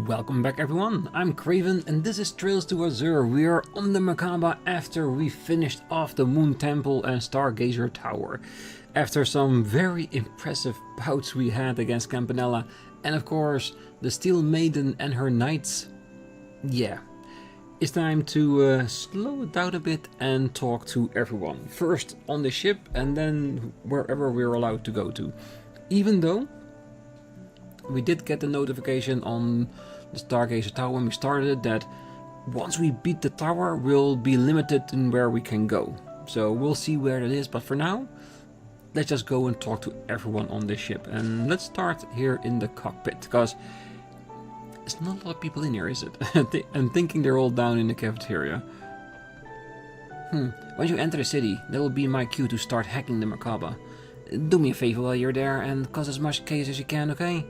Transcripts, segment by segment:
Welcome back everyone, I'm Craven and this is Trails to Azure. We are on the Merkaba after we finished off the Moon Temple and Stargazer Tower. After some very impressive bouts we had against Campanella and of course the Steel Maiden and her knights. Yeah, it's time to slow it down a bit and talk to everyone. First on the ship and then wherever we're allowed to go to. Even though we did get the notification on the Stargazer Tower when we started that once we beat the tower we'll be limited in where we can go. So we'll see where that is, but for now let's just go and talk to everyone on this ship. And let's start here in the cockpit, because there's not a lot of people in here, is it? I'm thinking they're all down in the cafeteria. When you enter the city, that will be my cue to start hacking the Merkaba. Do me a favor while you're there and cause as much chaos as you can, okay?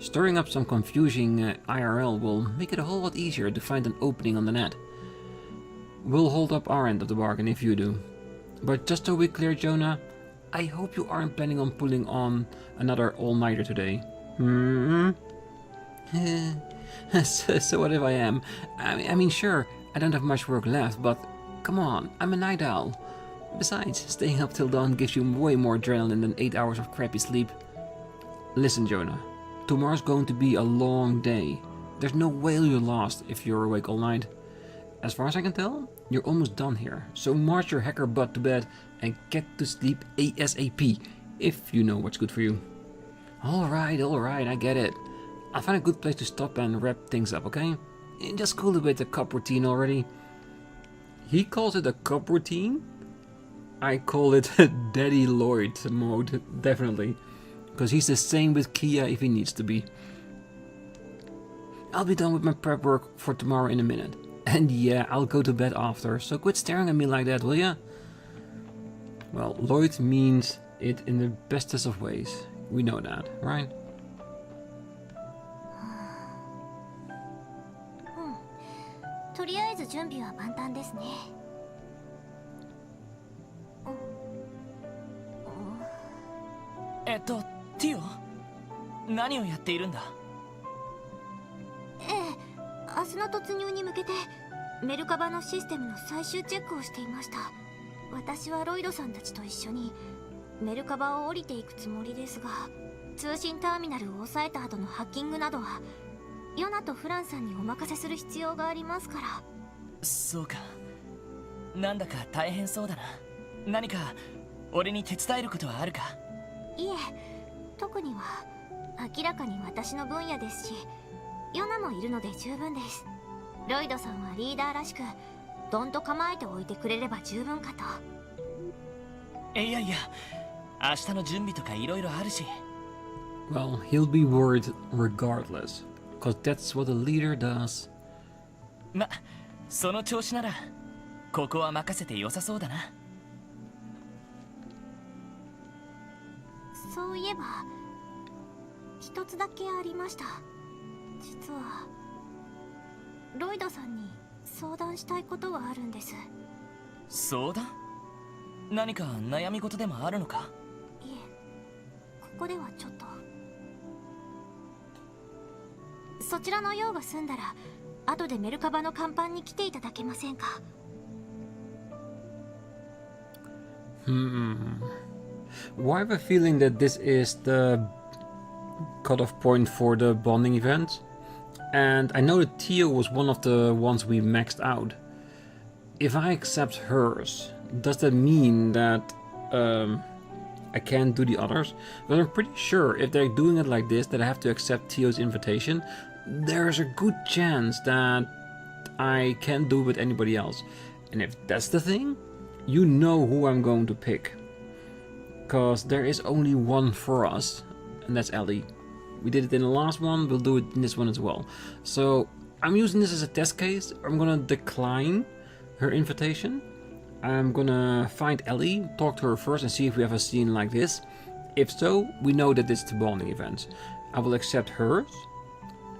Stirring up some confusing IRL will make it a whole lot easier to find an opening on the net. We'll hold up our end of the bargain if you do. But just so we're clear, Jonah, I hope you aren't planning on pulling on another all-nighter today. So what if I am? I mean, sure, I don't have much work left, but come on, I'm a night owl. Besides, staying up till dawn gives you way more adrenaline than 8 hours of crappy sleep. Listen, Jonah. Tomorrow's going to be a long day. There's no way you're lost if you're awake all night. As far as I can tell, you're almost done here. So march your hacker butt to bed and get to sleep ASAP, if you know what's good for you. Alright, I get it. I'll find a good place to stop and wrap things up, okay? Just cool a bit the cup routine already. He calls it a cup routine? I call it Daddy Lloyd mode, definitely. Because he's the same with Kia if he needs to be. I'll be done with my prep work for tomorrow in a minute. And yeah, I'll go to bed after, so quit staring at me like that, will ya? Well, Lloyd means it in the bestest of ways. We know that, right? Tio, 何をやっているんだ? 明日の突入に向けてメルカバのシステムの最終チェックをしていました。私はロイドさんたちと一緒にメルカバを降りていくつもりですが、通信ターミナルを抑えた後のハッキングなどはヨナとフランさんにお任せする必要がありますから。そうか。なんだか大変そうだな。何か俺に手伝えることはあるか? いえ。特には明らかに私の分野ですし、ヨナもいるので十分です。ロイドさんはリーダーらしくどんと構えておいてくれれば十分かと。いやいや、明日の準備とかいろいろあるし。Well, he'll be worried regardless, because that's what a leader does. ま、その調子ならここは任せて良さそうだな。そういえば一つだけありました。実はロイドさんに相談したいことがあるんです。相談? 何か悩み事でもあるのか? いえ、ここではちょっと。そちらの用が済んだら後でメルカバの甲板に来ていただけませんか? Well, I have a feeling that this is the cutoff point for the bonding event. And I know that Tio was one of the ones we maxed out. If I accept hers, does that mean that I can't do the others? But I'm pretty sure if they're doing it like this, that I have to accept Tio's invitation, there's a good chance that I can't do it with anybody else. And if that's the thing, you know who I'm going to pick. Because there is only one for us, and that's Ellie. We did it in the last one, we'll do it in this one as well. So I'm using this as a test case. I'm gonna decline her invitation. I'm gonna find Ellie, talk to her first and see if we have a scene like this. If so, we know that it's the bonding event. I will accept hers,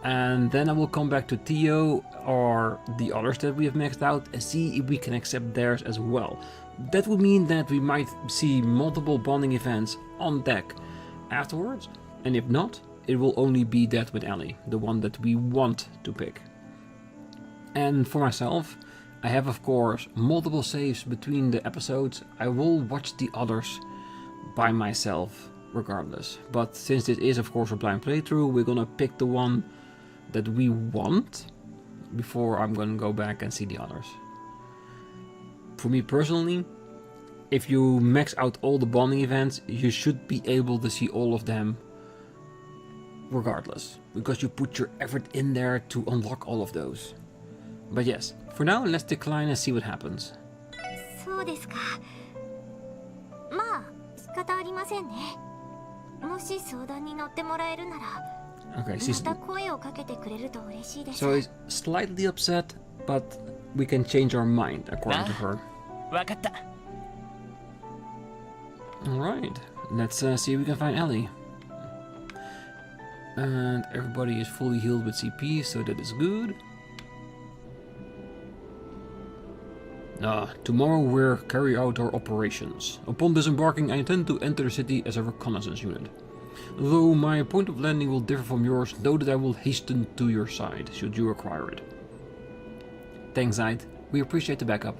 and then I will come back to Tio or the others that we have maxed out and see if we can accept theirs as well. That would mean that we might see multiple bonding events on deck afterwards, and if not, it will only be that with Ellie, the one that we want to pick. And for myself, I have of course multiple saves between the episodes. I will watch the others by myself regardless. But since this is of course a blind playthrough, we're gonna pick the one that we want before I'm gonna go back and see the others. For me personally, if you max out all the bonding events, you should be able to see all of them regardless, because you put your effort in there to unlock all of those. But yes, for now let's decline and see what happens. そうですか。まあ仕方ありませんね。もし相談に乗ってもらえるなら、 Okay, また声をかけてくれると嬉しいです。 so he's slightly upset, but we can change our mind according to her. わかった。 Alright, let's see if we can find Ellie. And everybody is fully healed with CP, so that is good. Tomorrow we'll carry out our operations. Upon disembarking, I intend to enter the city as a reconnaissance unit. Though my point of landing will differ from yours, know that I will hasten to your side, should you require it. Thanks, Zide. We appreciate the backup.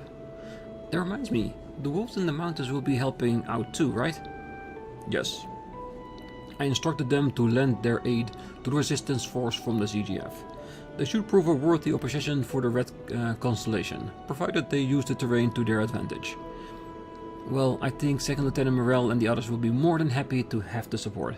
That reminds me, the wolves in the mountains will be helping out too, right? Yes. I instructed them to lend their aid to the resistance force from the CGF. They should prove a worthy opposition for the Red Constellation, provided they use the terrain to their advantage. Well, I think 2nd Lieutenant Morel and the others will be more than happy to have the support.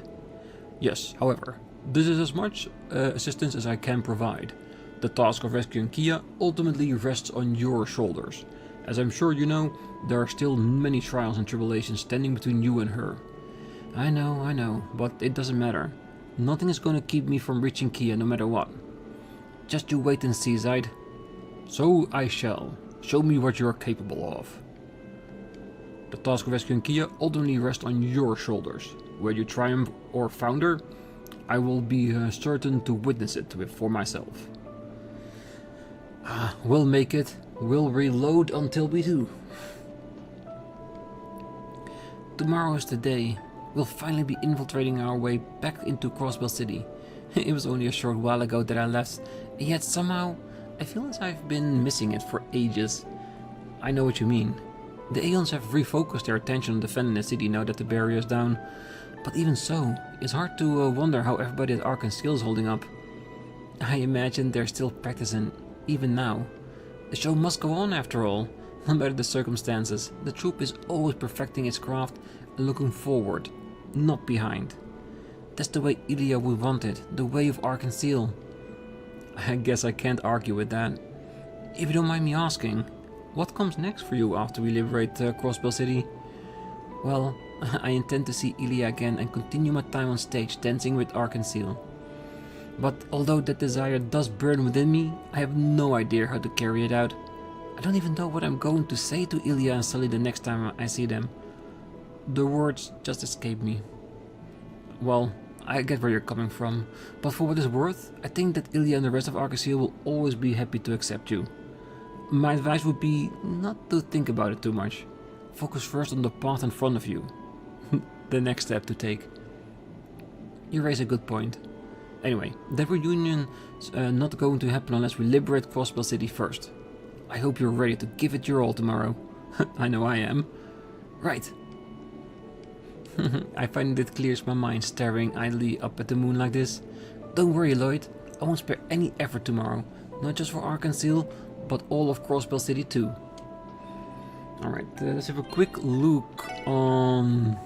Yes, however, this is as much assistance as I can provide. The task of rescuing Kia ultimately rests on your shoulders. As I'm sure you know, there are still many trials and tribulations standing between you and her. I know, but it doesn't matter. Nothing is going to keep me from reaching Kia no matter what. Just you wait and see, Zide. So I shall. Show me what you are capable of. The task of rescuing Kia ultimately rests on your shoulders. Whether you triumph or founder, I will be certain to witness it for myself. We'll make it. We'll reload until we do. Tomorrow is the day. We'll finally be infiltrating our way back into Crossbell City. It was only a short while ago that I left, yet somehow I feel as I've been missing it for ages. I know what you mean. The Aeons have refocused their attention on defending the city now that the barrier is down. But even so, it's hard to wonder how everybody at Arkansas is holding up. I imagine they're still practicing, even now. The show must go on after all. No matter the circumstances, the troop is always perfecting its craft and looking forward, not behind. That's the way Ilya would want it, the way of Arkansas. I guess I can't argue with that. If you don't mind me asking, what comes next for you after we liberate Crossbell City? Well, I intend to see Ilya again and continue my time on stage dancing with Arkansas. But although that desire does burn within me, I have no idea how to carry it out. I don't even know what I'm going to say to Ilya and Sully the next time I see them. The words just escape me. Well, I get where you're coming from, but for what it's worth, I think that Ilya and the rest of Arkansas will always be happy to accept you. My advice would be not to think about it too much. Focus first on the path in front of you. The next step to take. You raise a good point. Anyway, that reunion is not going to happen unless we liberate Crossbell City first. I hope you're ready to give it your all tomorrow. I know I am. Right. I find it clears my mind staring idly up at the moon like this. Don't worry, Lloyd. I won't spare any effort tomorrow. Not just for Arkansas, but all of Crossbell City too. Alright, let's have a quick look on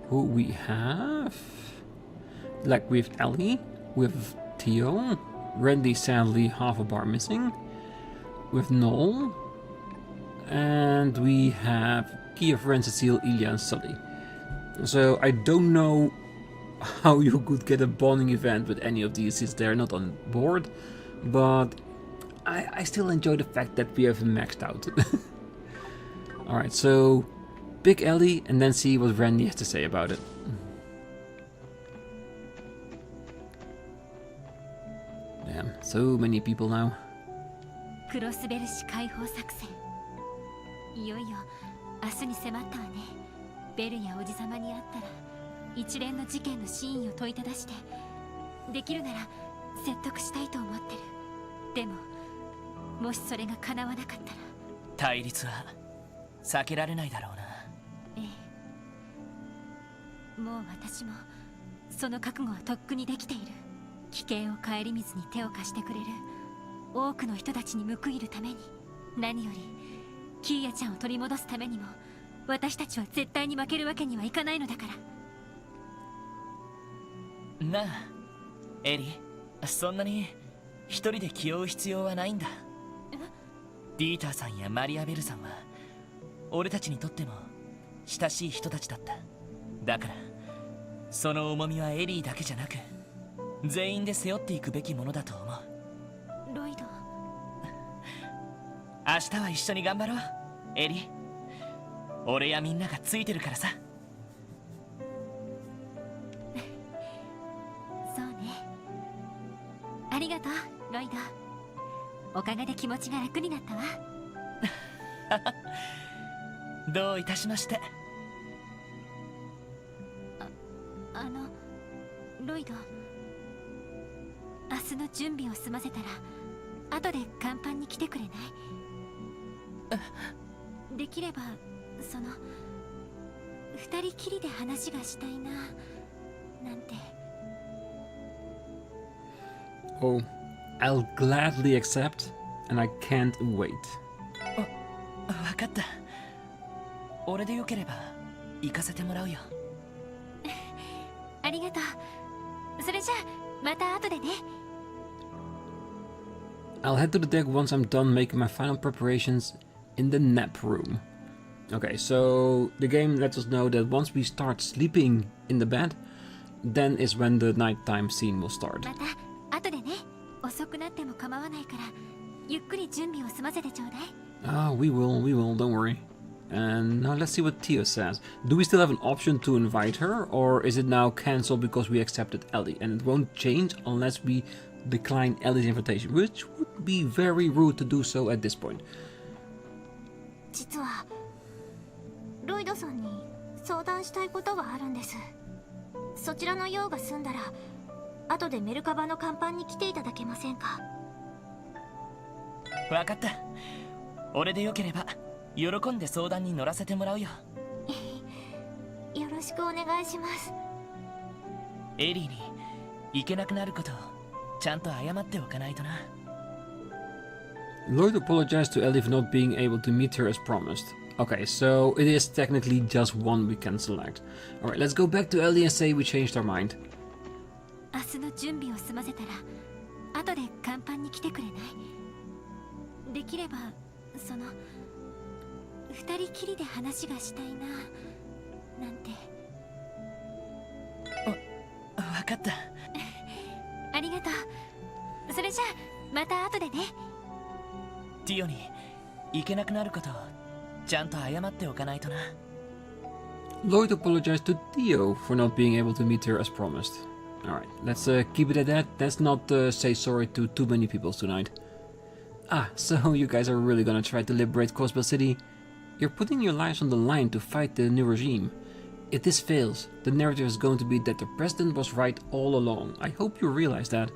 who we have. Like with Ellie, with Theo, Randy sadly half a bar missing, with Noel, and we have Kia, Fran, Cecile, Ilya and Sully. So I don't know how you could get a bonding event with any of these since they're not on board, but I still enjoy the fact that we have maxed out. Alright, so pick Ellie and then see what Randy has to say about it. Damn, so many people now. クロスベル市解放作戦。いよいよ明日に迫ったわね。ベルやおじさまに会ったら一連の事件の真意を問いただして、できるなら説得したいと思ってる。でももしそれが叶わなかったら対立は避けられないだろうな。ええ、もう私もその覚悟はとっくにできている。危険を顧みずに手を貸してくれる多くの人たちに報いるために、何よりキーヤちゃんを取り戻すためにも、私たちは絶対に負けるわけにはいかないのだから。なあエリ、そんなに一人で気負う必要はないんだ。ディーターさんやマリアベルさんは俺たちにとっても親しい人たちだった。だからその重みはエリーだけじゃなく全員で背負っていくべきものだと思う。ロイド、明日は一緒に頑張ろうエリ。俺やみんながついてるからさ。そうね、ありがとうロイド。おかげで気持ちが楽になったわ。どういたしまして。ロイド、明日の準備を済ませたら後で甲板に来てくれない？できればその二人きりで話がしたいななんて。 Oh, I'll gladly accept, and I can't wait. 分かった。俺でよければ行かせてもらうよ。ありがとう。それじゃあまた後でね。 I'll head to the deck once I'm done making my final preparations in the nap room. Okay, so the game lets us know that once we start sleeping in the bed, then is when the nighttime scene will start. また後でね。遅くなっても構わないからゆっくり準備を済ませてちょうだい。 Ah, we will, don't worry. And now let's see what Tia says. Do we still have an option to invite her, or is it now cancelled because we accepted Ellie? And it won't change unless we decline Ellie's invitation, which would be very rude to do so at this point. 実はロイドさんに相談したいことがあるんです。そちらの用が済んだら後でメルカバの甲板に来ていただけませんか？分かった。俺でよければ喜んで相談に乗らせてもらうよ。よろしくお願いします。エリーに行けなくなることをちゃんと謝っておかないとな。 Lloyd apologized to Ellie for not being able to meet her as promised. Okay, so it is technically just one we can select. Alright, let's go back to Ellie and say we changed our mind. 明日の準備を済ませたら後で甲板に来てくれない？できればその二人きりで話がしたいななんて。分かった。ありがとう。それじゃあまた後でね。ティオに行けなくなることをちゃんと謝っておかないとな。 Lloyd apologized to Theo for not being able to meet her as promised. Alright, let's keep it at that. Let's not say sorry to too many people tonight. Ah, so you guys are really gonna try to liberate Crossbell City? You're putting your lives on the line to fight the new regime. If this fails, the narrative is going to be that the president was right all along. I hope you realize that.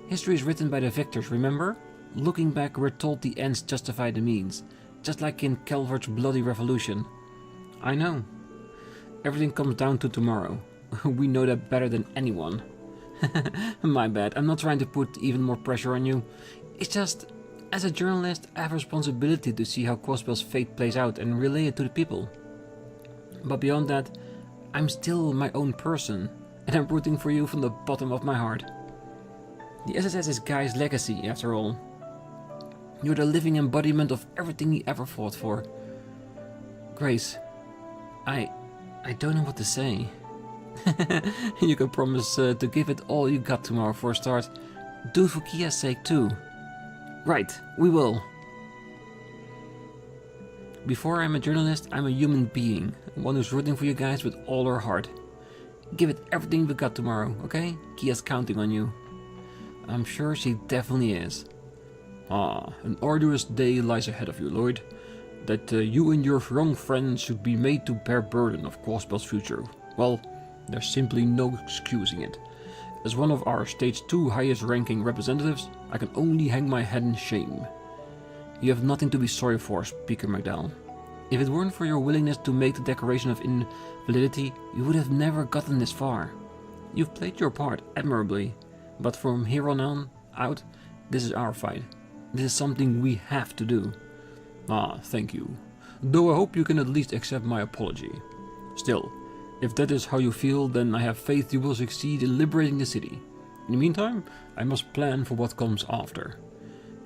History is written by the victors, remember? Looking back, we're told the ends justify the means, just like in Calvard's bloody revolution. I know. Everything comes down to tomorrow. We know that better than anyone. My bad, I'm not trying to put even more pressure on you. It's just, as a journalist, I have a responsibility to see how Crossbell's fate plays out and relay it to the people. But beyond that, I'm still my own person, and I'm rooting for you from the bottom of my heart. The SSS is Guy's legacy, after all. You're the living embodiment of everything he ever fought for. Grace, I don't know what to say. You can promise to give it all you got tomorrow for a start. Do it for Kia's sake too. Right, we will. Before I'm a journalist, I'm a human being. One who's rooting for you guys with all her heart. Give it everything we got tomorrow, okay? Kia's counting on you. I'm sure she definitely is. Ah, an arduous day lies ahead of you, Lloyd. That you and your young friends should be made to bear burden of Crossbell's future. Well, There's simply no excusing it. As one of our Stage 2 highest ranking representatives, I can only hang my head in shame. You have nothing to be sorry for, Speaker McDowell. If it weren't for your willingness to make the declaration of invalidity, you would have never gotten this far. You've played your part admirably, but from here on out, this is our fight. This is something we have to do. Ah, thank you. Though I hope you can at least accept my apology. Still, if that is how you feel, then I have faith you will succeed in liberating the city. In the meantime, I must plan for what comes after.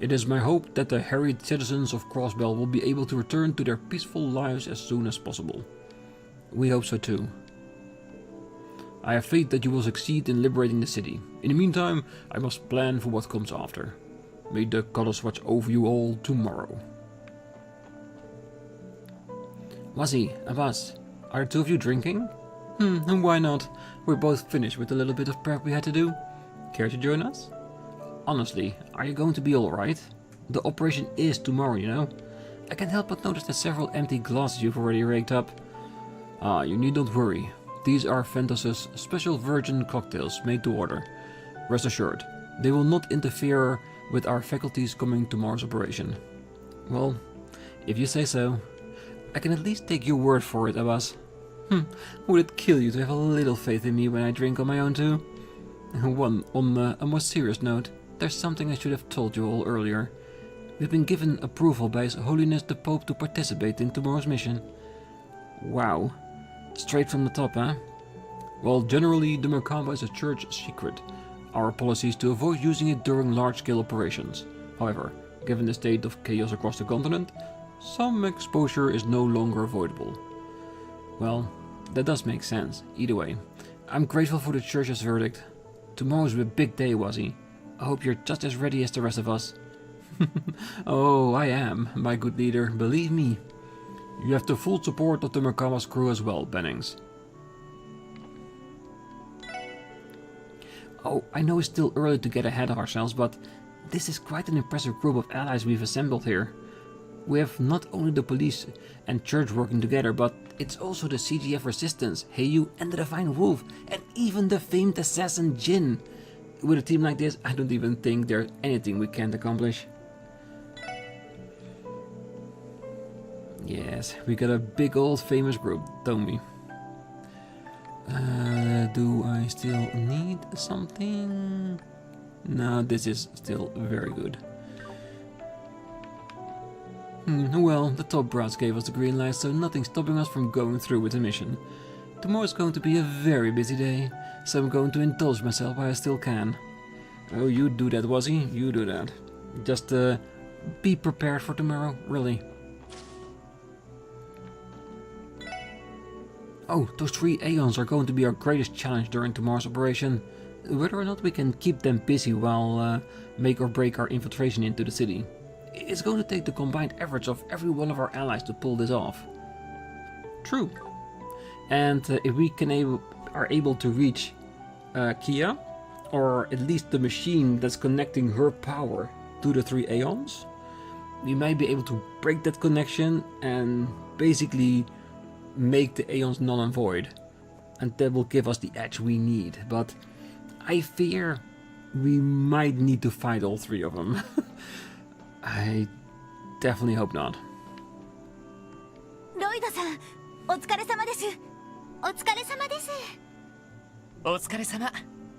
It is my hope that the harried citizens of Crossbell will be able to return to their peaceful lives as soon as possible. We hope so too. I have faith that you will succeed in liberating the city. In the meantime, I must plan for what comes after. May the goddess watch over you all tomorrow. Wazzy, Abbas, are the two of you drinking? Why not? We're both finished with the little bit of prep we had to do. Care to join us? Honestly, are you going to be alright? The operation is tomorrow, you know. I can't help but notice the several empty glasses you've already raked up. Ah, you need not worry. These are Ventus's special virgin cocktails made to order. Rest assured, they will not interfere with our faculties coming tomorrow's operation. Well, if you say so. I can at least take your word for it, Abbas. Would it kill you to have a little faith in me when I drink on my own too? On a more serious note, there's something I should have told you all earlier. We've been given approval by His Holiness the Pope to participate in tomorrow's mission. Wow. Straight from the top, huh? Well, generally, the Merkaba is a church secret. Our policy is to avoid using it during large-scale operations. However, given the state of chaos across the continent, some exposure is no longer avoidable. Well, that does make sense. Either way, I'm grateful for the church's verdict. Tomorrow's a big day, Wazzy. I hope you're just as ready as the rest of us. Oh, I am, my good leader, believe me. You have the full support of the Merkaba's crew as well, Bennings. Oh, I know it's still early to get ahead of ourselves, but this is quite an impressive group of allies we've assembled here. We have not only the police and church working together, but it's also the CGF Resistance, Heyu and the Divine Wolf, and even the famed assassin Jin. With a team like this, I don't even think there's anything we can't accomplish. Yes, we got a big old famous group, don't we? Do I still need something? No, this is still very good. Well, the top brass gave us the green light, so nothing's stopping us from going through with the mission. Tomorrow's going to be a very busy day, so I'm going to indulge myself while I still can. Oh, you do that, Wazzy, you do that. Just be prepared for tomorrow, really. Oh, those 3 Aeons are going to be our greatest challenge during tomorrow's operation. Whether or not we can keep them busy while make or break our infiltration into the city. It's going to take the combined efforts of every one of our allies to pull this off. True. And if we are able to reach Kia, or at least the machine that's connecting her power to the 3 Aeons, we might be able to break that connection and basically make the Aeons null and void. And that will give us the edge we need. But I fear we might need to fight all 3 of them. I definitely hope not. Lloyd-san, お疲れ様です。お疲れ様です。お疲れ様。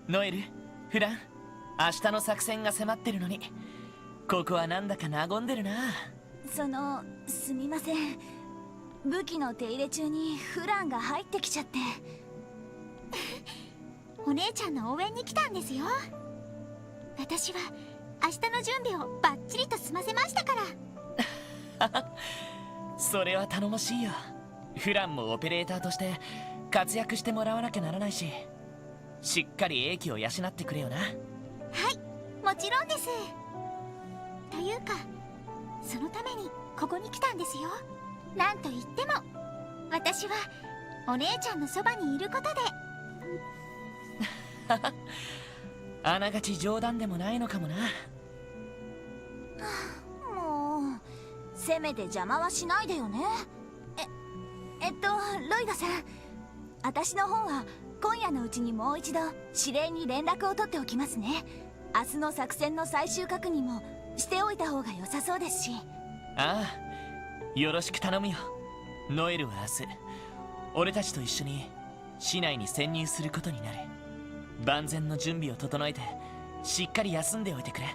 ノエル、フラン、明日の作戦が迫ってるのに、ここはなんだか和んでるな。すみません。武器の手入れ中にフランが入ってきちゃって。お姉ちゃんの応援に来たんですよ。私は明日の準備をバッチリと済ませましたから。それは頼もしいよ。フランもオペレーターとして活躍してもらわなきゃならないし、しっかり英気を養ってくれよな。はい、もちろんです。というか、そのためにここに来たんですよ。なんと言っても私はお姉ちゃんのそばにいることで。あながち冗談でもないのかもな。もうせめて邪魔はしないでよね。ロイドさん、私の方は今夜のうちにもう一度司令に連絡を取っておきますね。明日の作戦の最終確認もしておいた方が良さそうですし。ああ、よろしく頼むよ。ノエルは明日俺たちと一緒に市内に潜入することになる。万全の準備を整えてしっかり休んでおいてくれ。は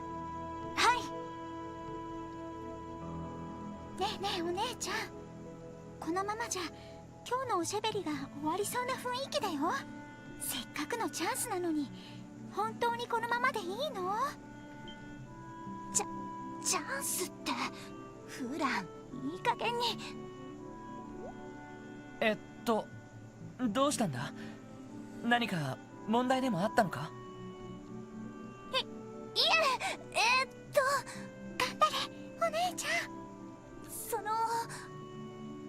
い。ねえねえお姉ちゃん、このままじゃ今日のおしゃべりが終わりそうな雰囲気だよ。せっかくのチャンスなのに本当にこのままでいいの？チャンスってフラン、いい加減に。どうしたんだ？何か問題でもあったのか？いえ、頑張れお姉ちゃん。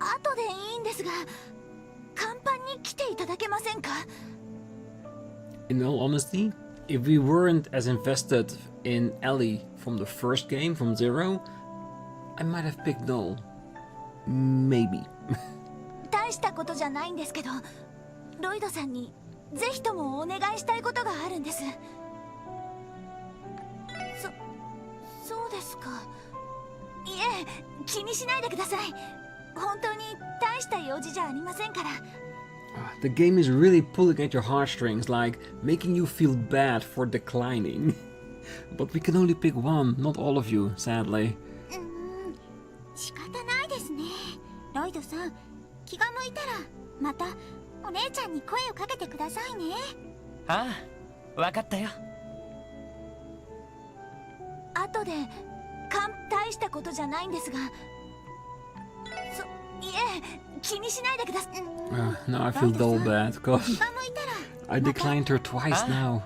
後でいいんですが、甲板に来ていただけませんか？ In all honesty, if we weren't as invested in Ellie from the first game, from Zero, I might have picked Noel. Maybe. 大したことじゃないんですけど、ロイドさんにぜひともお願いしたいことがあるんです。そうですか。いえ、気にしないでください。本当に大した用事じゃありませんから。The game is really pulling at your heartstrings, like making you feel bad for declining. But we can only pick one, not all of you, sadly. 仕方ないですね。ロイドさん、気が向いたらまたお姉ちゃんに声をかけてくださいね。ああ、わかったよ。後で大したことじゃないんですが、いえ、気にしないでください。Now I feel dull bad, cause I declined her twice now.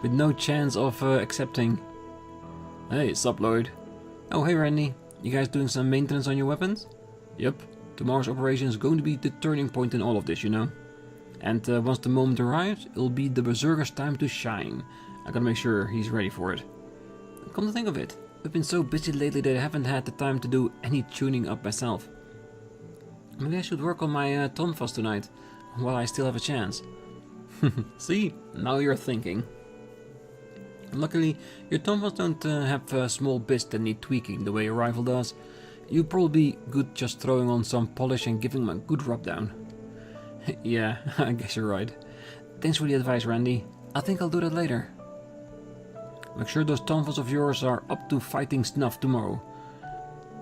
With no chance of accepting. Hey, sup Lloyd. Oh hey Randy, you guys doing some maintenance on your weapons? Yep, tomorrow's operation is going to be the turning point in all of this, you know. And once the moment arrives, it'll be the Berserker's time to shine. I gotta make sure he's ready for it. Come to think of it, I've been so busy lately that I haven't had the time to do any tuning up myself. Maybe I should work on my Tonfas tonight, while I still have a chance. See, now you're thinking. Luckily, your Tonfas don't have small bits that need tweaking the way your rifle does. You'll probably be good just throwing on some polish and giving them a good rub down. Yeah, I guess you're right. Thanks for the advice, Randy. I think I'll do that later. Make sure those Tonfas of yours are up to fighting snuff tomorrow.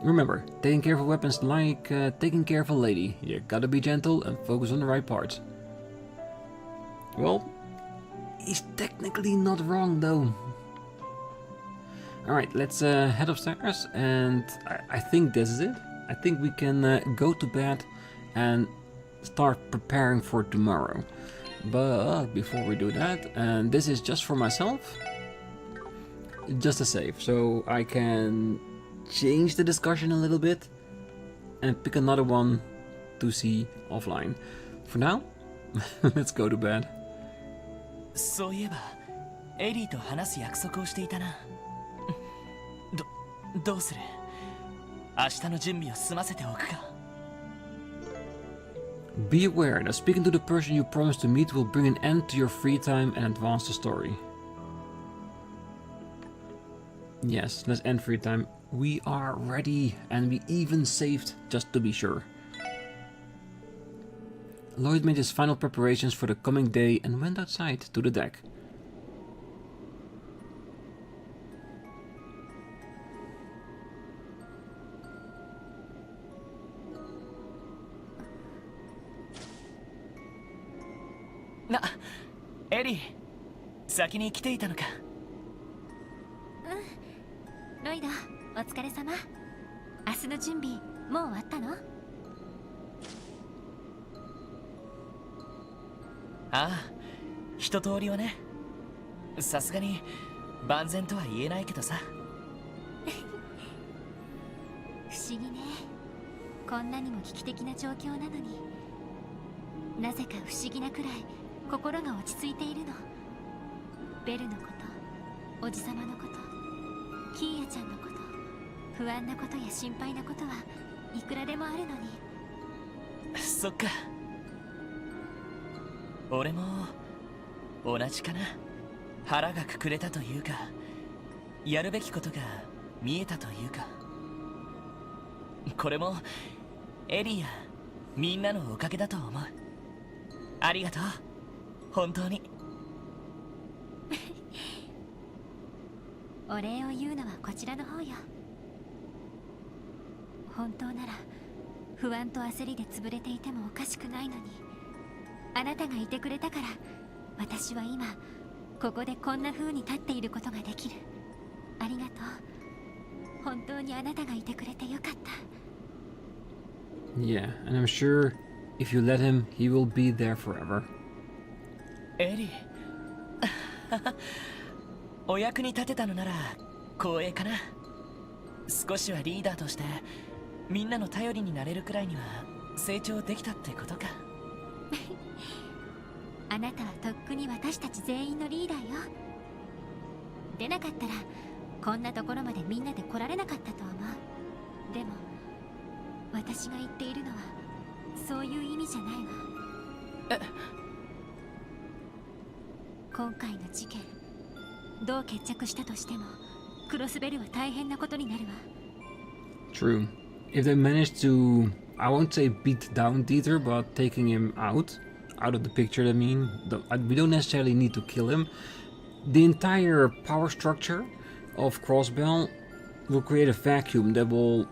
Remember, taking care of weapons like taking care of a lady. You gotta be gentle and focus on the right parts. Well, he's technically not wrong though. Alright, let's head upstairs, and I think this is it. I think we can go to bed and start preparing for tomorrow. But before we do that, and this is just for myself, just a save, so I can change the discussion a little bit and pick another one to see offline. For now, let's go to bed. そういえばエリーと話す約束をしていたな。どうする？明日の準備を済ませておくか。Be aware that speaking to the person you promised to meet will bring an end to your free time and advance the story. Yes, let's end free time. We are ready, and we even saved just to be sure. Lloyd made his final preparations for the coming day and went outside to the deck. Eddie, 先に来ていたのか。ロイド、お疲れ様。明日の準備、もう終わったの？ああ、一通りはね。さすがに万全とは言えないけどさ。不思議ね。こんなにも危機的な状況なのに、なぜか不思議なくらい心が落ち着いているの。ベルのこと、おじさまのこと、キーヤちゃんのこと、不安なことや心配なことはいくらでもあるのに。そっか。俺も同じかな。腹がくくれたというか、やるべきことが見えたというか。これもエリーやみんなのおかげだと思う。ありがとう、本当に。お礼を言うのはこちらの方よ。本当なら不安と焦りで潰れていてもおかしくないのに、あなたがいてくれたから私は今ここでこんな風に立っていることができる。ありがとう。本当にあなたがいてくれてよかった。 Yeah, and I'm sure if you let him, he will be there forever. エリーお役に立てたのなら光栄かな。少しはリーダーとしてみんなの頼りになれるくらいには成長できたってことか。あなたはとっくに私たち全員のリーダーよ。でなかったらこんなところまでみんなで来られなかったと思う。でも私が言っているのはそういう意味じゃないわ。今回の事件どう決着したとしてもクロスベルは大変なことになるわ。 True. If they manage to, I won't say beat down Dieter, but taking him out of the picture, I mean, we don't necessarily need to kill him. The entire power structure of Crossbell will create a vacuum that will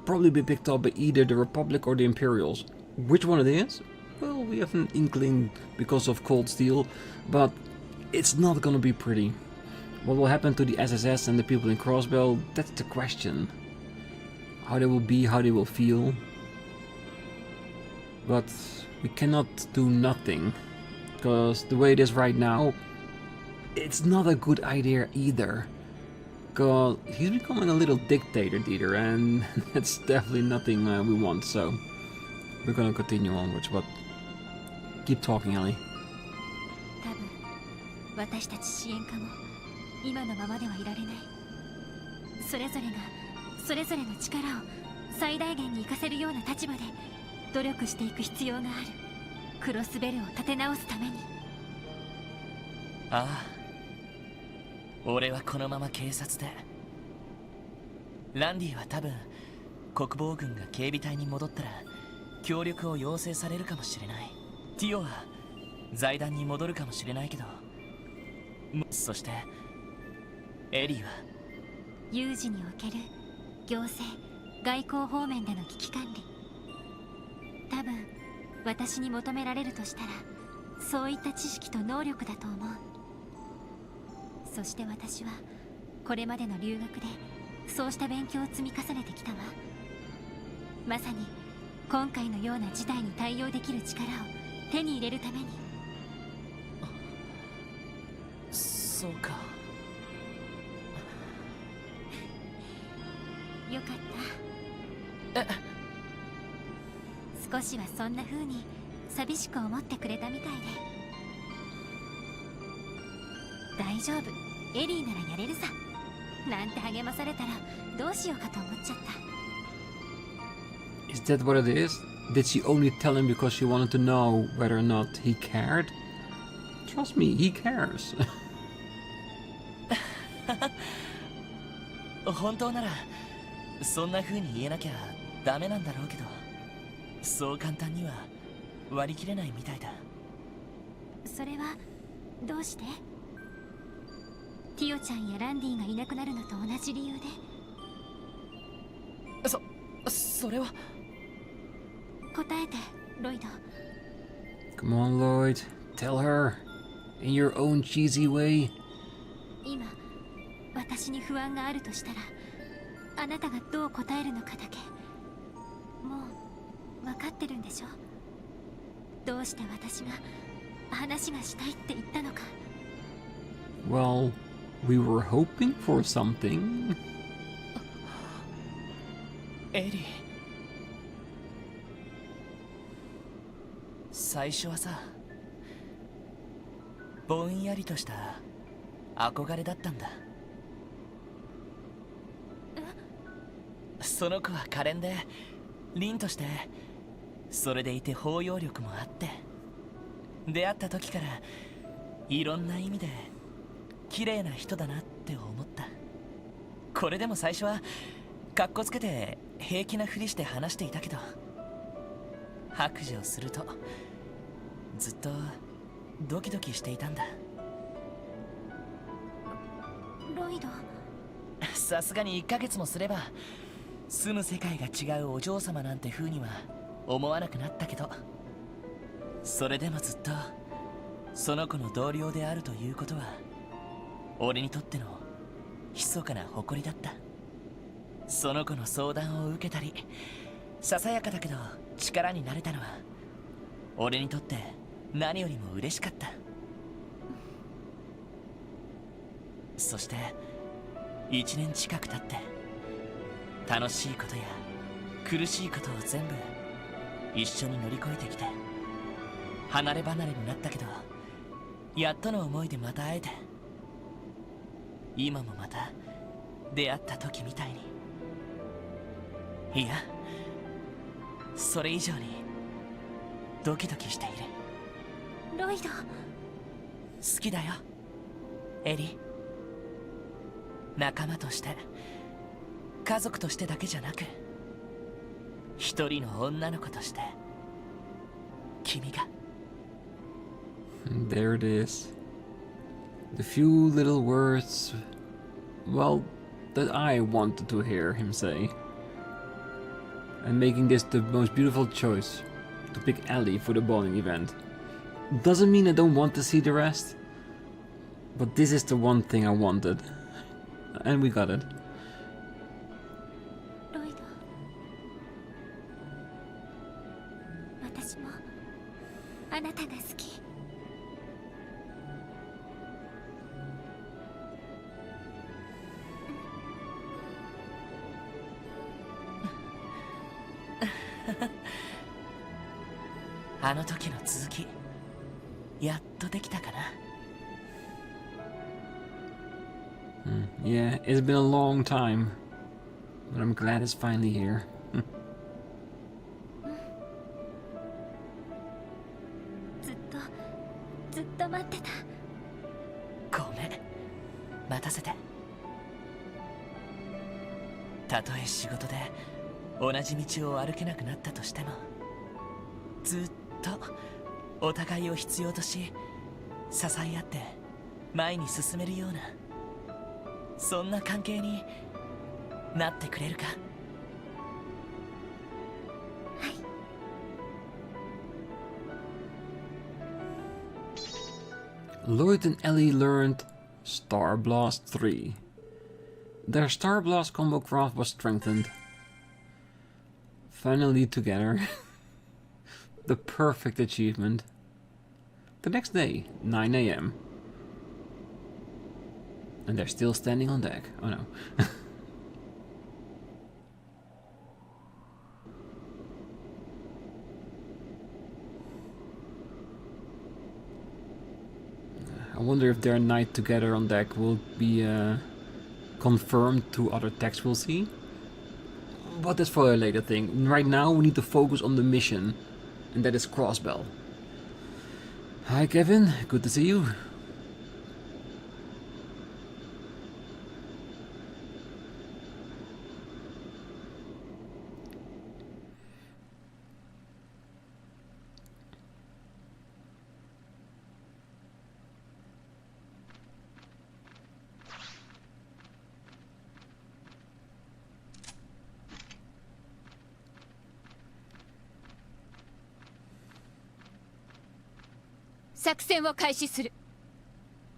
probably be picked up by either the Republic or the Imperials. Which one it is? Well, we have an inkling because of cold steel, but it's not gonna be pretty. What will happen to the SSS and the people in Crossbell, that's the question. How they will be, how they will feel. But we cannot do nothing, because the way it is right now, it's not a good idea either. Because he's becoming a little dictator, Dieter, and that's definitely nothing we want, so we're gonna continue onwards, but keep talking, Ellie. 多分私たち支援家も今のままではいられない。それぞれがそれぞれの力を最大限に活かせるような立場で努力していく必要がある。クロスベルを立て直すために。ああ、俺はこのまま警察で。ランディは多分国防軍が警備隊に戻ったら協力を要請されるかもしれない。ティオは財団に戻るかもしれないけど、そしてエリーは有事における行政外交方面での危機管理、多分私に求められるとしたらそういった知識と能力だと思う。そして私はこれまでの留学でそうした勉強を積み重ねてきたわ。まさに今回のような事態に対応できる力を手に入れるために。そうか。よかった。少しはそんな風に寂しく思ってくれたみたいで。大丈夫、エリーならやれるさ。なんて励まされたらどうしようかと思っちゃった。 Is that what it is? Did she only tell him because she wanted to know whether or not he cared? Trust me, he cares. 本当ならそんな風に言えなきゃダメなんだろうけど、そう簡単には割り切れないみたいだ。それはどうして？ティオちゃんやランディがいなくなるのと同じ理由で。それは答えて、ロイド。 Come on, Lloyd. Tell her. In your own cheesy way. 今私に不安があるとしたら、あなたがどう答えるのかだけ。もう分かってるんでしょ？どうして私が話がしたいって言ったのか。 Well, we were hoping for something. エリー、最初はさ、ぼんやりとした憧れだったんだ。その子は可憐で凛として、それでいて包容力もあって、出会った時からいろんな意味で綺麗な人だなって思った。これでも最初はかっこつけて平気なふりして話していたけど、白状するとずっとドキドキしていたんだ。ロイド、さすがに1ヶ月もすれば住む世界が違うお嬢様なんて風には思わなくなったけど、それでもずっとその子の同僚であるということは俺にとっての密かな誇りだった。その子の相談を受けたり、ささやかだけど力になれたのは俺にとって何よりも嬉しかった。そして1年近く経って楽しいことや苦しいことを全部一緒に乗り越えてきて、離れ離れになったけどやっとの思いでまた会えて、今もまた出会った時みたいに、いやそれ以上にドキドキしている。ロイド、好きだよエリ。仲間として家族としてだけじゃなく、一人の女の子として君が。 And there it is. The few little words, well, that I wanted to hear him say. And making this the most beautiful choice to pick Ellie for the bowling event. Doesn't mean I don't want to see the rest, but this is the one thing I wanted. And we got it. ロイド、私もあなたが好き。あの時の続きやっとできたかな。Yeah, it's been a long time, but I'm glad it's finally here. ずっと待ってた。ごめん待たせて。たとえ仕事で同じ道を歩けなくなったとしても、ずっとお互いを必要とし支え合って前に進めるような、そんな関係になってくれるか。はい。Lloyd and Ellie learned Star Blast 3. Their Star Blast combo craft was strengthened. Finally together. The perfect achievement. The next day, 9 AM. And they're still standing on deck. Oh no. I wonder if their night together on deck will be confirmed through other texts we'll see. But that's for a later thing. Right now we need to focus on the mission. And that is Crossbell. Hi Kevin, good to see you.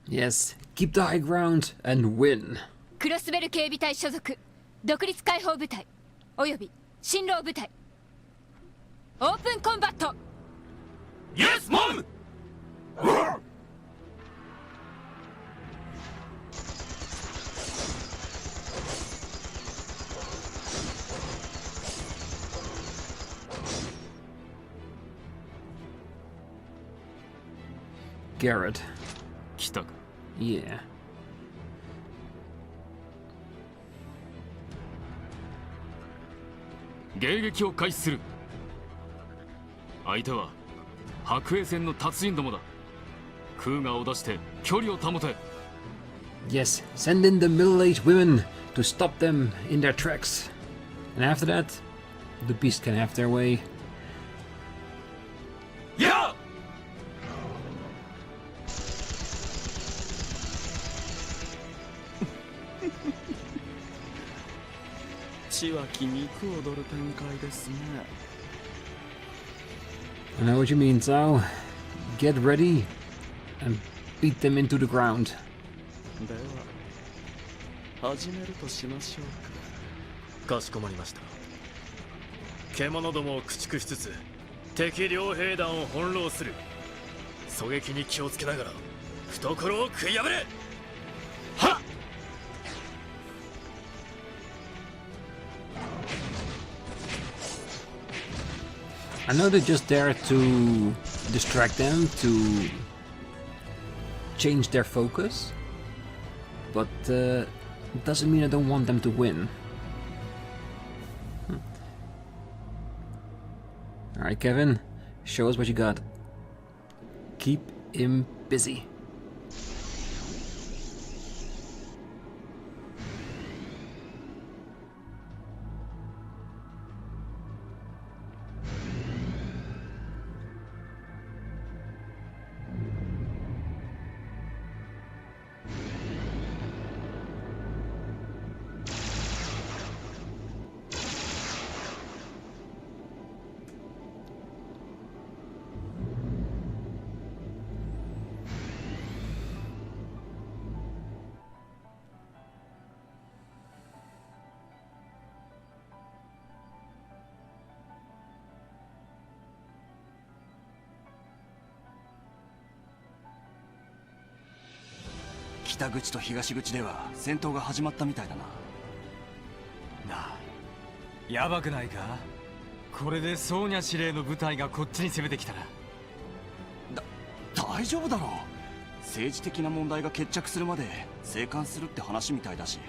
Yes, keep the high ground and win. クロスベル警備隊所属独立解放部隊および新郎部隊オープンコンバット。 Yes, Mom! Garrett. 来たか。 Yeah. 迎撃を開始する。相手は白衛戦の達人どもだ。空河を出して距離を保て。 Yes, send in the middle-aged women to stop them in their tracks. And after that, the beast can have their way. やっ。血は気肉踊る展開ですね。 I know what you mean, Zhao. Get ready and beat them into the ground. では始めるとしましょうか。かしこまりました。獣どもを駆逐しつつ敵両兵団を翻弄する。狙撃に気をつけながら懐を食い破れ。はっ。 I know they're just there to distract them, to change their focus, but it doesn't mean I don't want them to win. Alright, Kevin, show us what you got. Keep him busy. East 北口と東口では戦闘が始まったみたいだな。なあ、やばくないか？これでソーニャ司令の部隊がこっちに攻めてきたら。大丈夫だろう。政治的な問題が決着するまで静観するって話みたいだし、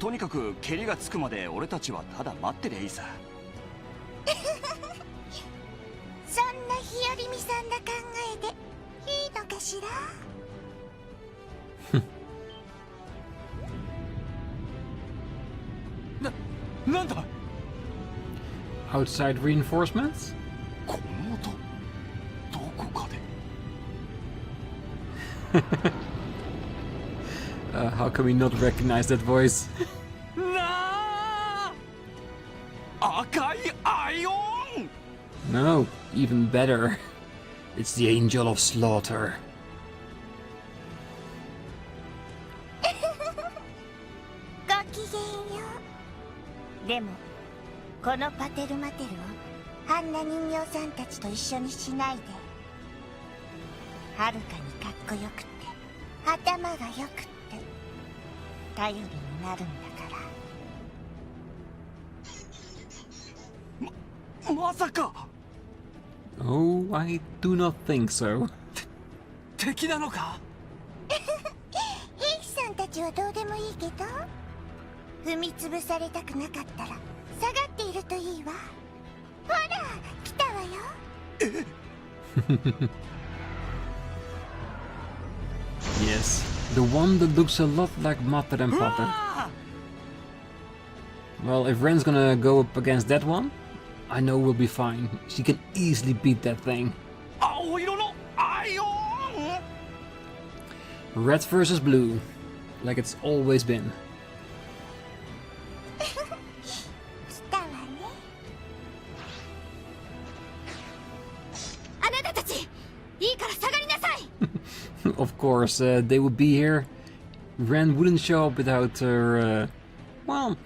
とにかく蹴りがつくまで俺たちはただ待ってりゃいいさ。そんな日和見さんな考えでいいのかしら。なんだ Outside reinforcements? この音、どこかで。How can we not recognize that voice? なあ、赤いアイオン。 No, even better. It's the angel of slaughter. ごきげんよう。でもこのパテルマテルをあんな人形さんたちと一緒にしないで。はるかにかっこよくって頭がよくって頼りになるんだから。まさか。 Oh, I do not think so. 敵なのか？兵士さんたちはどうでもいいけど、踏みつぶされたくなかったら下がっているといいわ。ほら来たわよ。 Yes, the one that looks a lot like Mater and Pater. Well, if Ren's gonna go up against that one, I know we'll be fine. She can easily beat that thing. 青色のアイオン。 Red versus blue, like it's always been. 来たわね。あなたたちいいから下がりなさい。Of course, they would be here. Ren wouldn't show up without her, well,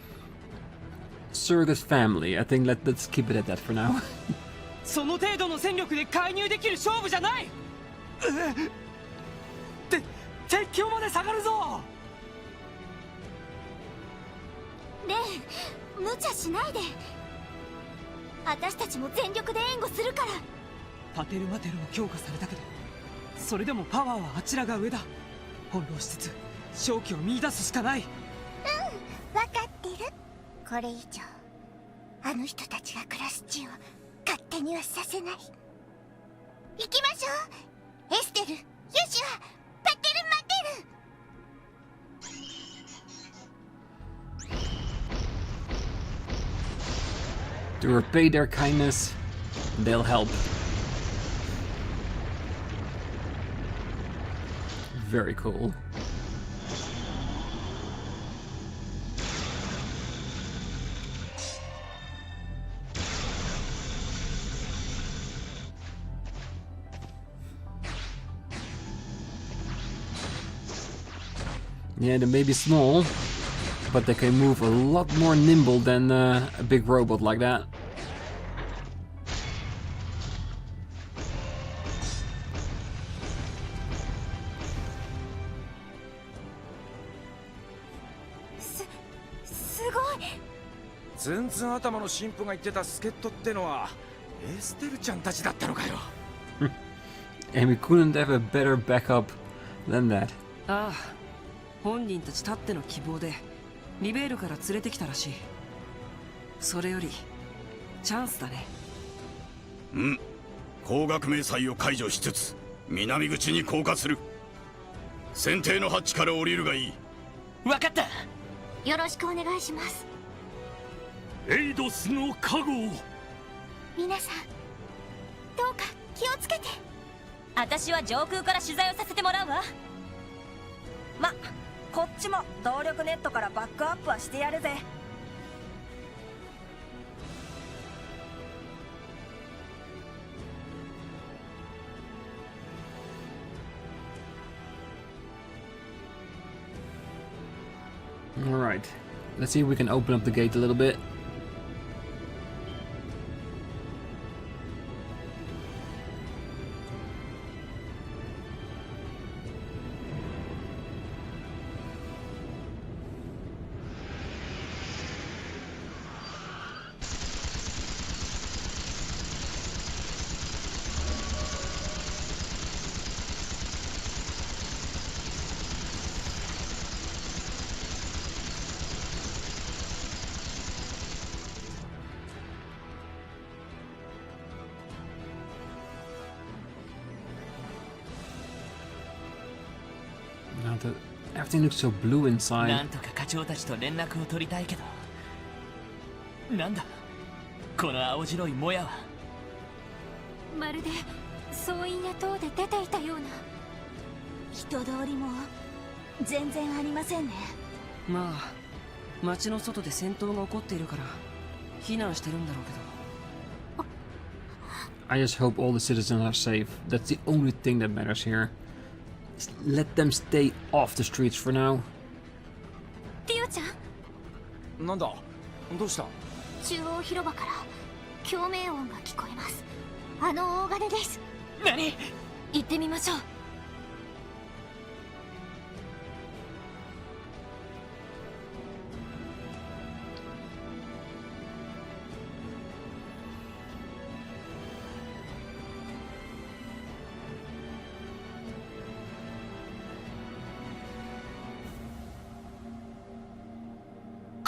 surrogate family. I think let's keep it at that for now. その程度の戦力で介入できる勝負じゃない。鉄橋まで下がるぞ。レン、無茶しないで。私たちも全力で援護するから。パテルマテルも強化されたけど、それでもパワーはあちらが上だ。翻弄しつつ勝機を見出すしかない。分かってる。これ以上あの人たちが暮らす地を勝手にはさせない。行きましょう。エステル、ユシュア、パテルマテル。To repay their kindness, they'll help. Very cool. Yeah, they may be small, but they can move a lot more nimble than a big robot like that. And we couldn't have a better backup than that. ああ、本人たちたっての希望でリベールから連れてきたらしい。それよりチャンスだね。光学迷彩を解除しつつ南口に降下する。船底のハッチから降りるがいい。わかった。よろしくお願いします。エイドスの加護を。皆さん、どうか気をつけて。私は上空から取材をさせてもらうわ。ま、こっちも動力ネットからバックアップはしてやるぜ。Alright, let's see if we can open up the gate a little bit. Everything looks so blue inside. なんとか課長たちと連絡を取りたいけど。なんだこの青白いもやは。まるで総員や塔で出ていたような。人通りも全然ありませんね。まあ、街の外で戦闘が起こっているから避難してるんだろうけど。I just hope all the citizens are safe. That's the only thing that matters here. Let them stay off the streets for now. ティオちゃん。なんだ、どうした？中央広場から共鳴音が聞こえます。あの大金です。何？行ってみましょう。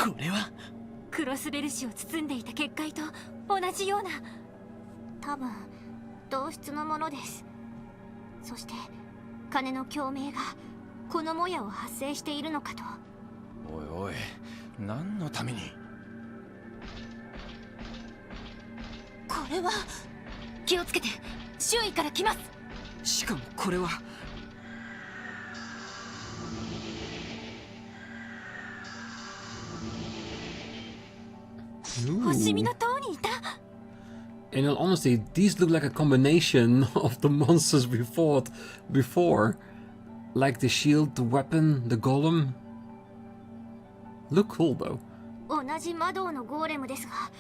これはクロスベル紙を包んでいた結界と同じような。多分同質のものです。そして金の共鳴がこのもやを発生しているのかと。おいおい、何のために？これは気をつけて、周囲から来ます。しかもこれは星見の塔にいた。In all honesty, these look like a combination of the monsters we fought before. Like the shield, the weapon, the golem. Look cool though. 同じ魔導のゴーレムですが、は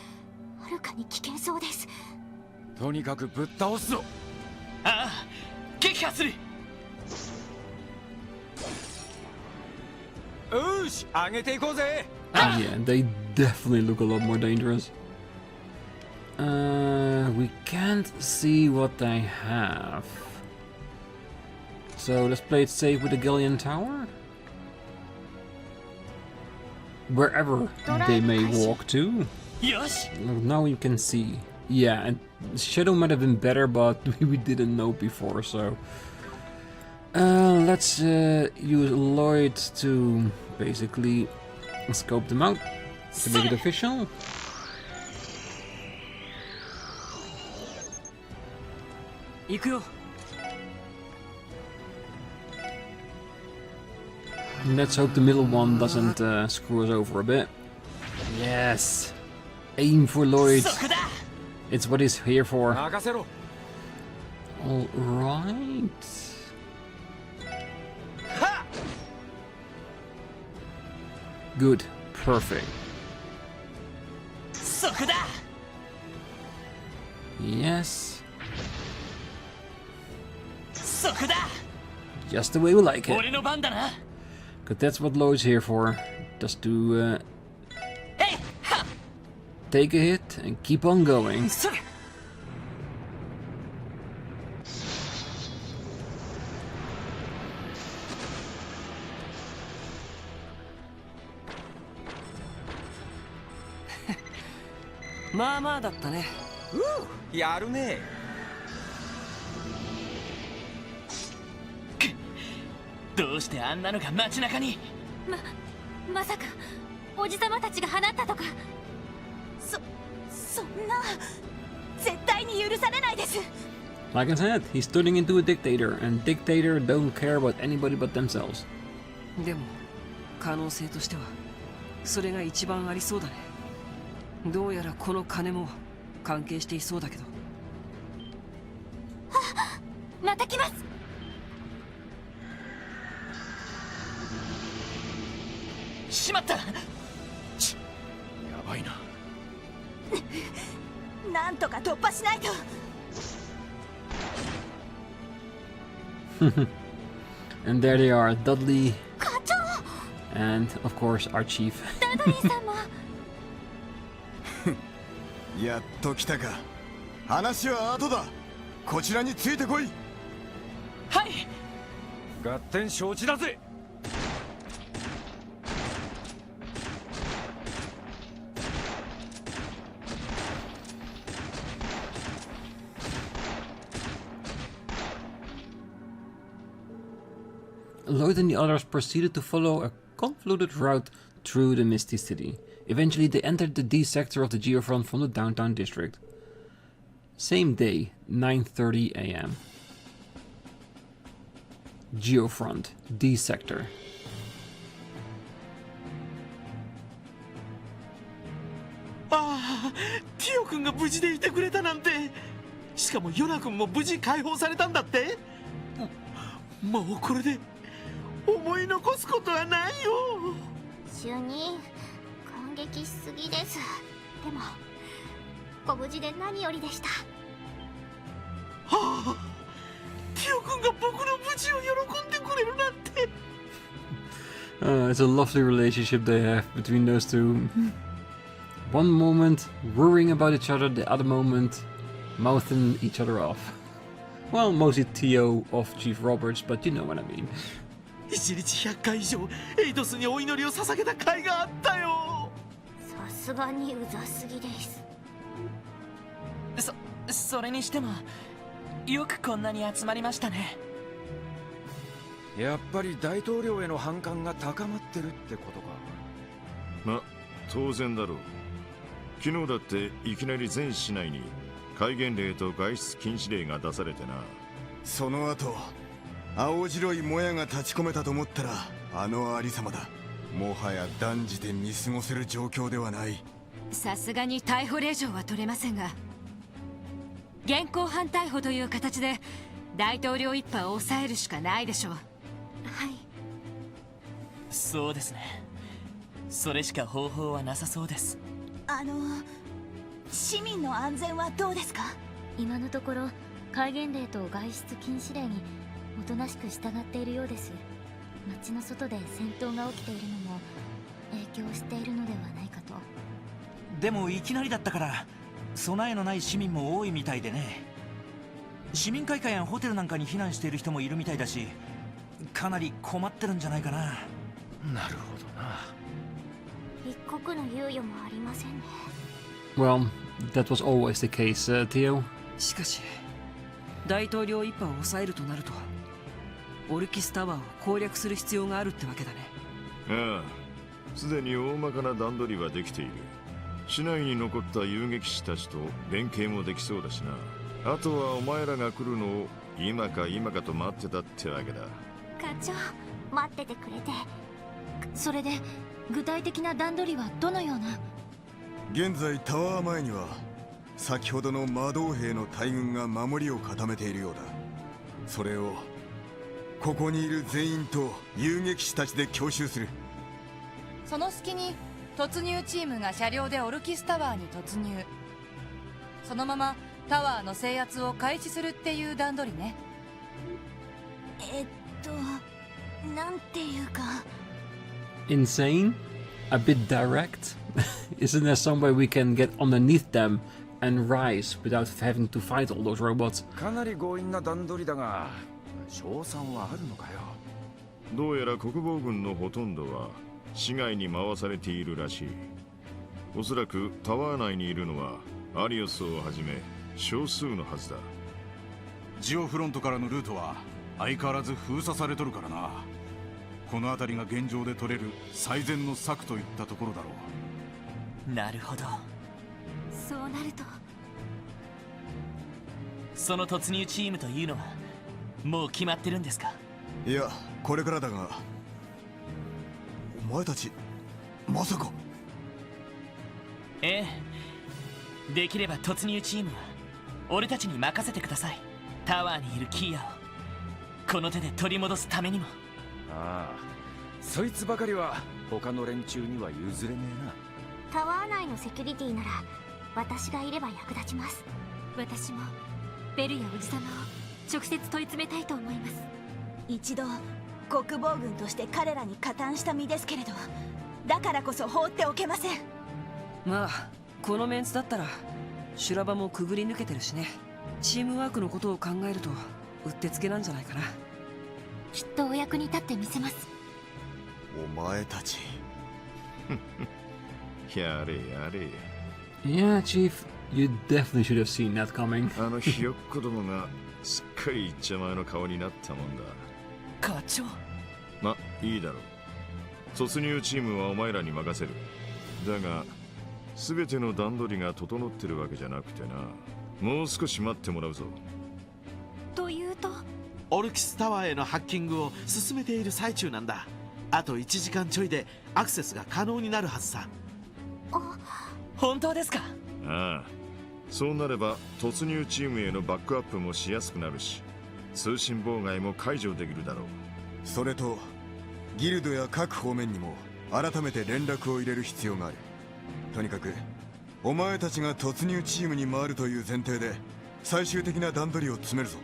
るかに危険そうです。とにかくぶっ倒すぞ。ああ、撃破する。よし、上げていこうぜ。Yeah, they definitely look a lot more dangerous. We can't see what they have. So let's play it safe with the Galleon Tower. Wherever they may walk to. Yes. Now you can see. Yeah, and Shadow might have been better, but we didn't know before, so... let's use Lloyd to basically scope them out to make it official. Let's hope the middle one doesn't screw us over a bit. Yes! Aim for Lloyd! It's what he's here for. Alright. Good. Perfect. Yes. Just the way we like it. Because that's what Lloyd's here for. Just to take a hit and keep on going.やるね。どうしてあんなのが街中に。まさかおじさまたちが放ったとか。そんな絶対に許されないです。Like I said, he's turning into a dictator, and dictator don't care about anybody but themselves. でも可能性としてはそれが一番ありそうだね。どうやらこの金も関係していそうだけど。また来ます。しまった。やばいな。なんとか突破しないと。And there they are, Dudley, and of course our chief. ダドリー様。やっと来たか。話は後だ。こちらについてこい。はい。合点承知だぜ。Lloyd and the others proceeded to follow a convoluted route through the Misty City. Eventually they entered the D sector of the Geofront from the downtown district. Same day, 9:30 AM. Geofront, D sector. ああ、ティオ君が無事でいてくれたなんて。しかもヨナ君も無事解放されたんだって。もうこれで思い残すことはないよ。主任、感激しすぎです。でもご無事で何よりでした。はあ、ティオ君が僕の無事を喜んでくれるなんて。It's a lovely relationship they have between those two. One moment worrying about each other, the other moment mouthing each other off. Well, mostly Tio of Chief Roberts, but you know what I mean. 1日100回以上エイドスにお祈りを捧げた甲斐があったよ。さすがにうざすぎです。それにしてもよくこんなに集まりましたね。やっぱり大統領への反感が高まってるってことか。ま、当然だろう。昨日だっていきなり全市内に戒厳令と外出禁止令が出されてな。その後青白いもやが立ち込めたと思ったらあのありさまだ。もはや断じて見過ごせる状況ではない。さすがに逮捕令状は取れませんが、現行犯逮捕という形で大統領一派を抑えるしかないでしょう。はい。そうですね。それしか方法はなさそうです。市民の安全はどうですか？今のところ戒厳令と外出禁止令におとなしく従っているようです。街の外で戦闘が起きているのも影響しているのではないかと。でもいきなりだったから備えのない市民も多いみたいでね。市民会館やホテルなんかに避難している人もいるみたいだし、かなり困ってるんじゃないかな。なるほどな。一刻の猶予もありませんね。Well, that was always the case, Theo. しかし大統領一派を抑えるとなるとオルキスタワーを攻略する必要があるってわけだね。ああ、すでに大まかな段取りはできている。市内に残った遊撃士たちと連携もできそうだしな。あとはお前らが来るのを今か今かと待ってたってわけだ。課長、待っててくれて。それで具体的な段取りはどのような？現在タワー前には先ほどの魔導兵の大軍が守りを固めているようだ。それをここにいる全員と遊撃士たちで強襲する。その隙に突入チームが車両でオルキスタワーに突入。そのままタワーの制圧を開始するっていう段取りね。なんていうか。Insane? A bit direct? Isn't there some way we can get underneath them and rise without having to fight all those robots? かなり強引な段取りだが、勝算はあるのかよ。どうやら国防軍のほとんどは市外に回されているらしい。おそらくタワー内にいるのはアリオスをはじめ少数のはずだ。ジオフロントからのルートは相変わらず封鎖されとるからな。この辺りが現状で取れる最善の策といったところだろう。なるほど。そうなるとその突入チームというのはもう決まってるんですか？いや、これからだが。お前たちまさか。ええ、できれば突入チームは俺たちに任せてください。タワーにいるキーヤをこの手で取り戻すためにも。ああ、そいつばかりは他の連中には譲れねえな。タワー内のセキュリティなら私がいれば役立ちます。私もベルやおじさまを直接問い詰めたいと思います。一度国防軍として彼らに加担した身ですけれど、だからこそ放っておけません。まあこのメンツだったら修羅場もくぐり抜けてるしね。チームワークのことを考えるとうってつけなんじゃないかな。きっとお役に立ってみせます。お前たちやれやれ。 Yeah, Chief, you definitely should have seen that coming. あのひよっこどもがすっかりいっちゃ前の顔になったもんだ。課長。ま、いいだろう。突入チームはお前らに任せる。だが全ての段取りが整ってるわけじゃなくてな。もう少し待ってもらうぞ。というと、オルキスタワーへのハッキングを進めている最中なんだ。あと1時間ちょいでアクセスが可能になるはずさ。本当ですか？ああ、そうなれば突入チームへのバックアップもしやすくなるし、通信妨害も解除できるだろう。それとギルドや各方面にも改めて連絡を入れる必要がある。とにかくお前たちが突入チームに回るという前提で最終的な段取りを詰めるぞ。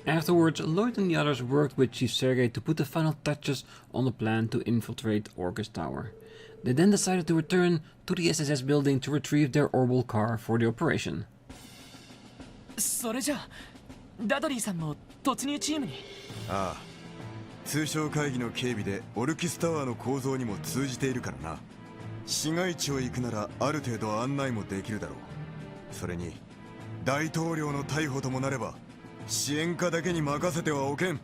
Afterwards, Lloyd and the others worked with Chief Sergei to put the final touches on the plan to infiltrate Orcus Tower. They then decided to return to the SSS building to retrieve their orbital car for the operation. それじゃあダドリーさんも突入チームに？ああ、通商会議の警備でオルキスタワーの構造にも通じているからな。市街地を行くならある程度案内もできるだろう。それに大統領の逮捕ともなれば支援家だけに任せてはおけん。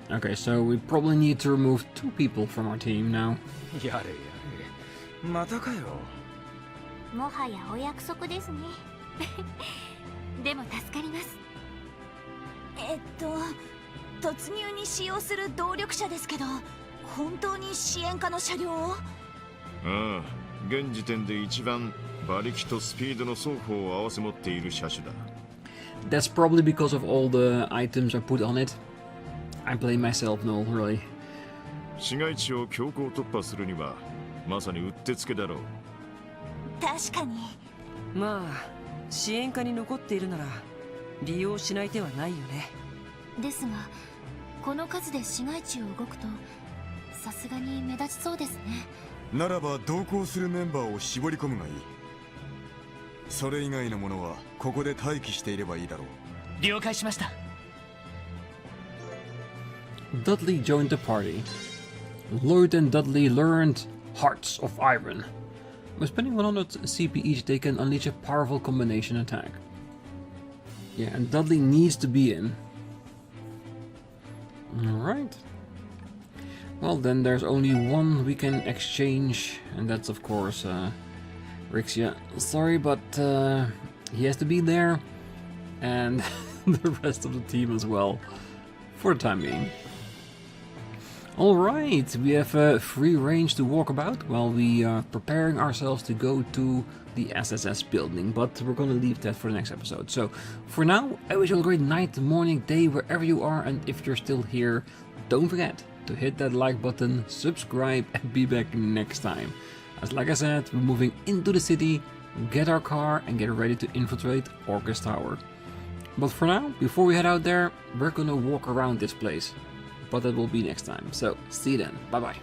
Okay, so we probably need to remove 2 people from our team now. やれやれ、またかよ。もはやお約束ですね。でも助かります。突入に使用する動力車ですけど、本当に支援家の車両を？ああ、現時点で一番馬力とスピードの双方を合わせ持っている車種だ。That's probably because of all the items I put on it. I blame myself, no, really. 市街地を強行突破するにはまさにうってつけだろう。確かに。まあ支援下に残っているなら利用しない手はないよね。ですがこの数で市街地を動くとさすがに目立ちそうですね。ならば同行するメンバーを絞り込むがいい。それ以外のものはここで待機していればいいだろう。了解しました。Dudley joined the party. Lloyd and Dudley learned Hearts of Iron. By spending 100 CP each, they can unleash a powerful combination attack. Yeah, and Dudley needs to be in. Alright. Well, then there's only one we can exchange, and that's of course Rixia. Sorry, but he has to be there, and the rest of the team as well, for the time being. Alright, we have free range to walk about while we are preparing ourselves to go to the SSS building, but we're gonna leave that for the next episode. So, for now, I wish you a great night, morning, day, wherever you are, and if you're still here, don't forget to hit that like button, subscribe, and be back next time. As like I said, we're moving into the city, get our car, and get ready to infiltrate Orcus Tower. But for now, before we head out there, we're gonna walk around this place. But that will be next time. So, see you then. Bye bye.